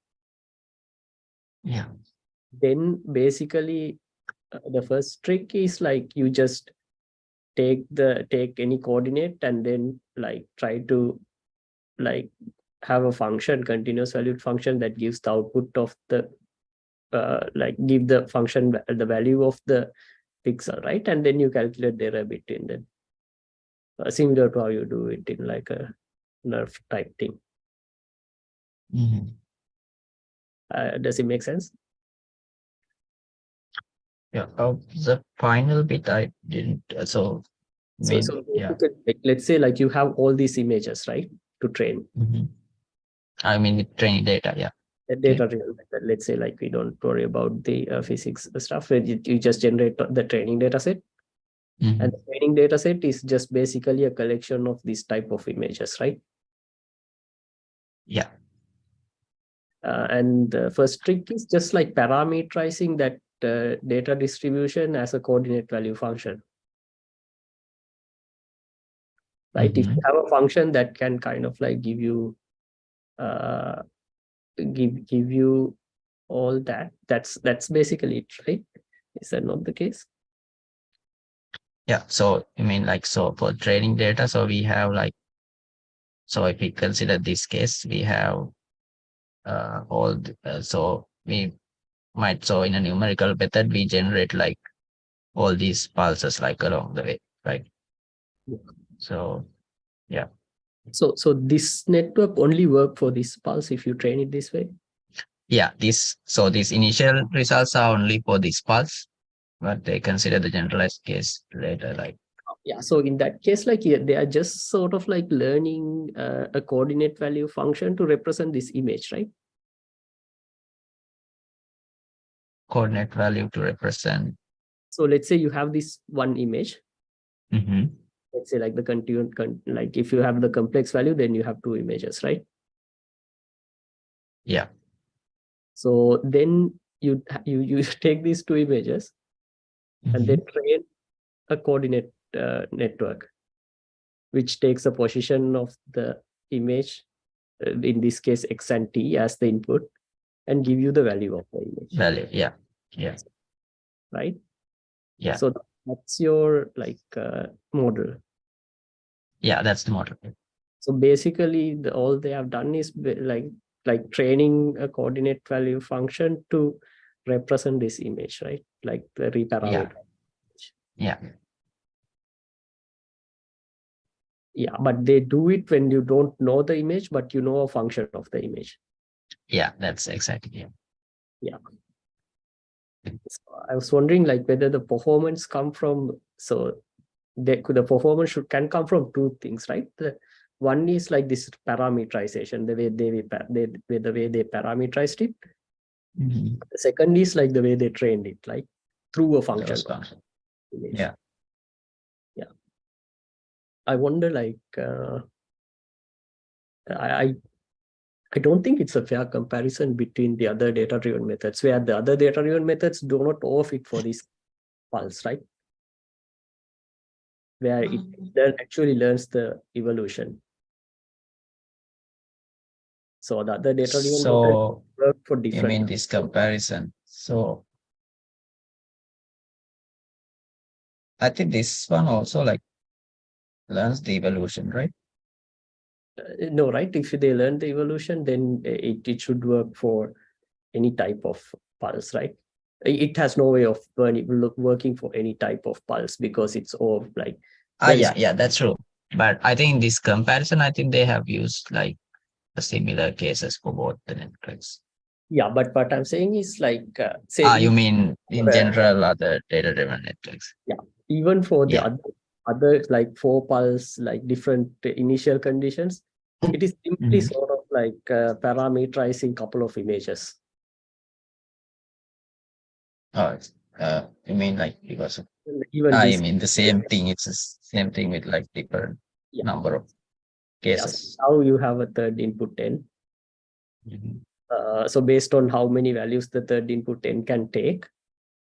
Yeah. then basically the first trick is like you just take any coordinate and then like try to like have a function, continuous valued function, that gives the output of the like give the function the value of the pixel, right? And then you calculate the error between them, similar to how you do it in like a nerf type thing. Mhm. Does it make sense? Yeah. The final bit I didn't. So So yeah. like, let's say like you have all these images, right, to train Mhm. I mean, with training data. Yeah. the data real method. Let's say like we don't worry about the physics stuff, you just generate the training data set. Mhm. And the training data set is just basically a collection of these type of images, right? Yeah. And the first trick is just like parameterizing that data distribution as a coordinate value function. Right? If you Mhm. have a function that can kind of like give you uh, give you all that, that's basically it, right? Is that not the case? Yeah. So I mean, like, so for training data, so we have like, so if we consider this case, we have so we might, so in a numerical method, we generate like all these pulses like along the way, right? So yeah. So this network only work for this pulse if you train it this way. Yeah, so these initial results are only for this pulse, but they consider the generalized case later, like. Yeah, so in that case, like they are just sort of like learning a coordinate value function to represent this image, right? Coordinate value to represent. So let's say you have this one image. Mhm. Let's say like the continuous, like if you have the complex value, then you have two images, right? Yeah. So then you take these two images and then Mhm. train a coordinate network, which takes a position of the image, in this case x and t as the input, and give you the value of the image, Value. Yeah. Yeah. right? Yeah. So that's your like model. Yeah. That's the model. So basically all they have done is like training a coordinate value function to represent this image, right? Like the reparameter. Yeah. Yeah, but they do it when you don't know the image, but you know a function of the image. Yeah. That's exactly. Yeah. Yeah. So I was wondering like whether the performance come from, so the performance can come from two things, right? One is like this parameterization, the way the way they parameterized it. Mhm. The second is like the way they trained it, like through a function. Image. Yeah. Yeah. I wonder like I I don't think it's a fair comparison between the other data-driven methods, where the other data-driven methods do not overfit for this pulse, right? Where it actually learns the evolution. So the other data-driven methods So work for you different. mean this comparison? So I think this one also like learns the evolution, right? No, right? If they learn the evolution, then it should work for any type of pulse, right? It has no way of working for any type of pulse because it's all like Yeah, that's true. But I think in this comparison, I think they have used like the similar cases for both the networks. Yeah, but what I'm saying is like, say, You mean in general other data-driven networks? even for the Yeah. other like 4 pulse, like different initial conditions, it is simply Mhm. sort of like parameterizing couple of images. You mean like because of, Even I this, mean the same thing. It's the same thing with like different yeah, number of yes. cases. Now you have a third input 10. Mhm. So based on how many values the third input 10 can take,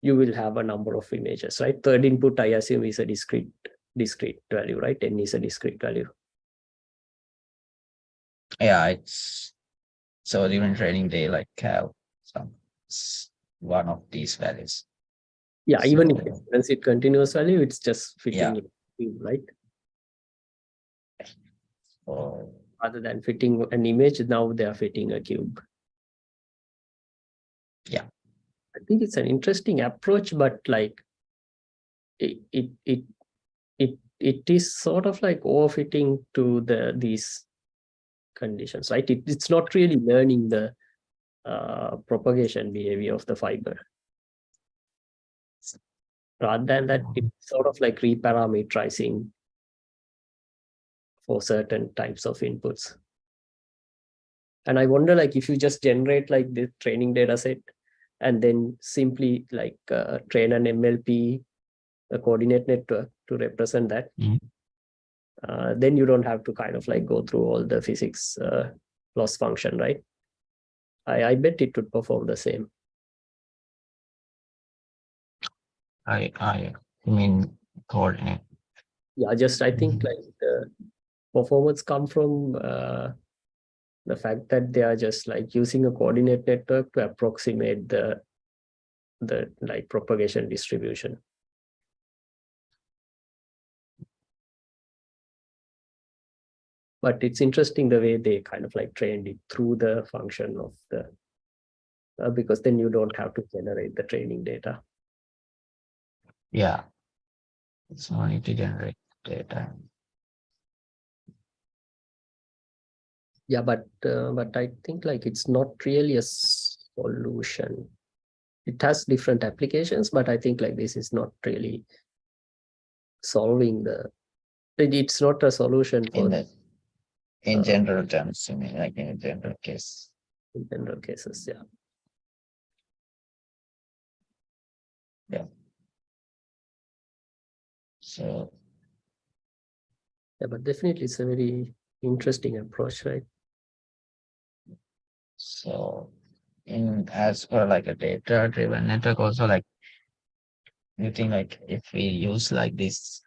you will have a number of images, right? Third input, I assume, is a discrete value, right? N is a discrete value. Yeah, it's so during training they like have some one of these values. Yeah, even if So, it's continuous value, it's just yeah. fitting in, right? So, Rather than fitting an image, now they are fitting a cube. yeah. I think it's an interesting approach, but like it is sort of like overfitting to these conditions, right? It's not really learning the propagation behavior of the fiber. Rather than that, it's sort of like reparametrizing for certain types of inputs. And I wonder, like, if you just generate like the training data set and then simply like train an MLP, a coordinate network to represent that, Mhm. then you don't have to kind of like go through all the physics loss function, right? I bet it would perform the same. I mean coordinate. Yeah, just I think like the performance come from the fact that they are just like using a coordinate network to approximate the like propagation distribution. But it's interesting the way they kind of like trained it through the function of the because then you don't have to generate the training data. Yeah. It's no need to generate data. Yeah, but I think like it's not really a solution. It has different applications, but I think like this is not really solving it's not a solution for In general terms, I mean like in a general case. in general cases. Yeah. Yeah. So Yeah, but definitely it's a very interesting approach, right? so in as for like a data driven network also, like you think like if we use like this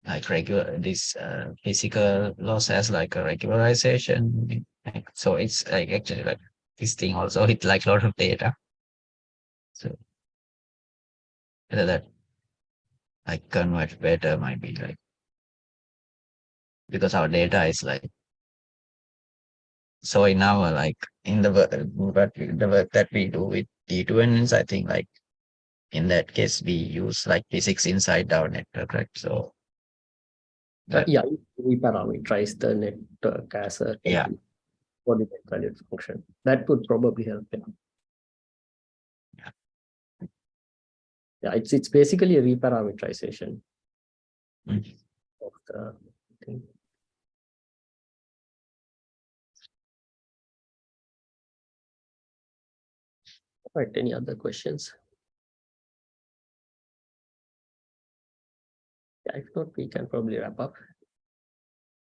like regular this physical loss as like a regularization, like, so it's like actually like this thing also with like a lot of data, so whether that like convert better might be like because our data is like so in our like in the work the work that we do with D2Ns, I think like in that case we use like physics inside our network, right? So that Yeah, we parameterize the network as a yeah. coordinate valued function. That would probably help. Yeah, yeah, it's basically a reparameterization Mm. of the thing. Right, any other questions? Yeah, if not, we can probably wrap up.